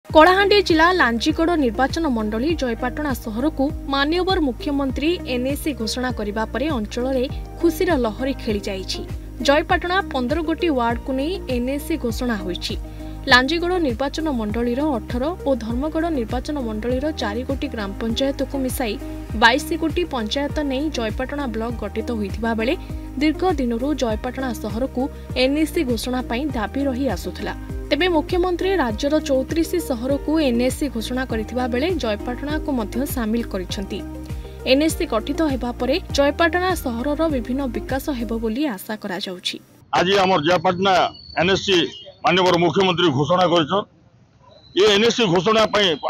कलाहांडी जिला लांजीगड़ निर्वाचन मंडली जयपाटना सहर को माननीय मुख्यमंत्री एनएसी घोषणा करने पर अंचल में खुशीर लहरी खेली जाइछि। जयपाटना 15 गोटी वार्ड को नहीं एनएसी घोषणा होइछि। लांजीगड़ निर्वाचन मंडली 18 और धर्मगढ़ निर्वाचन मंडली 4 गोटी ग्राम पंचायत को मिसाई 22 गोटी पंचायत नहीं जयपाटना ब्लॉक गठित होइथिबा बेले दीर्घ दिनरू जयपाटना सहर को एनएसी घोषणा पाई दाबी रही आसुथला। तेबे मुख्यमंत्री राज्यर 34 सहर को एनएसी घोषणा करथिबा बेले जयपाटना को मध्य शामिल करिसेंती। एनएसी गठित हेबा परे जयपाटना सहरर विभिन्न विकास हेबो बोली आशा करा जाउछि। आज हमर जयपाटना एनएसी माननीय मुख्यमंत्री घोषणा कर ये एनएसी घोषणा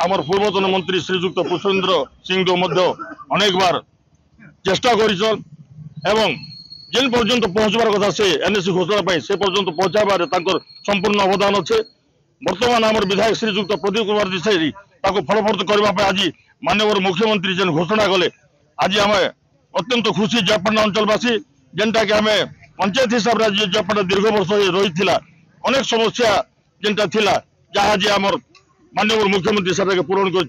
आमर पूर्वतन मंत्री श्रीजुक्त पुष्पेंद्र सिंह अनेक बार चेष्टा कर जेन पर्यंत पहुंचबार कथा से एनएसी घोषणा से पर्यंत पहुंचाबार संपूर्ण अवदान अच्छे। बर्तमान आमर विधायक श्रीजुक्त प्रदीप कुमार देसाई फलप्रद करने आज माननीय मुख्यमंत्री जेन घोषणा कले आज आम अत्यंत खुशी जयपाटना अंचलवासी जेनटा कि आम पंचायत हिसाब से जयपाटना दीर्घ वर्ष रही अनेक समस्या जेनटा थिला जहाँ आज आमर माननीय मुख्यमंत्री से पूरण कर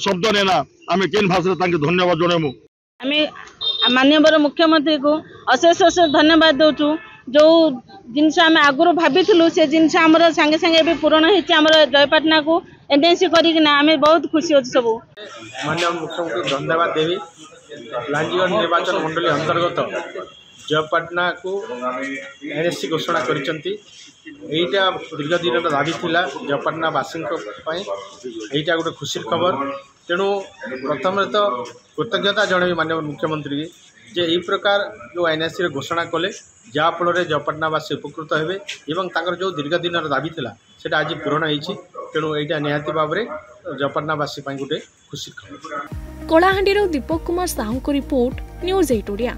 शब्द नेना आम केन भाषा धन्यवाद जनमु। माननीय मुख्यमंत्री को अशेष अशेष धन्यवाद दौचु। जो जिनस आम आगुरी भाभी से जिनस आम सांगे सांगे भी पूरण होम जयपाटना को एनएसी करना आम बहुत खुशी अच्छे। सब माननीय मुख्यमंत्री धन्यवाद देवी। लांजीगढ़ निर्वाचन मंडली अंतर्गत जयपाटना को एनएसी घोषणा करिसेंती। एटा दीर्घ दिन दाबी थिला जयपाटनावासी एटा गोटे खुशी खबर। तेणु प्रथम तो कृतज्ञता जन माननीय मुख्यमंत्री जे यही प्रकार जो एनएसी घोषणा कले जहाँफल जयपाटनावासी उपकृत हे जो दीर्घ दिन दाबी थिला सेटा आज पूरण होइछि। तेणु एटा निहाती भाव में जयपाटनावासी गोटे खुशी खबर। कलाहांडी दीपक कुमार साहू को रिपोर्ट न्यूज़ 8 ओडिया।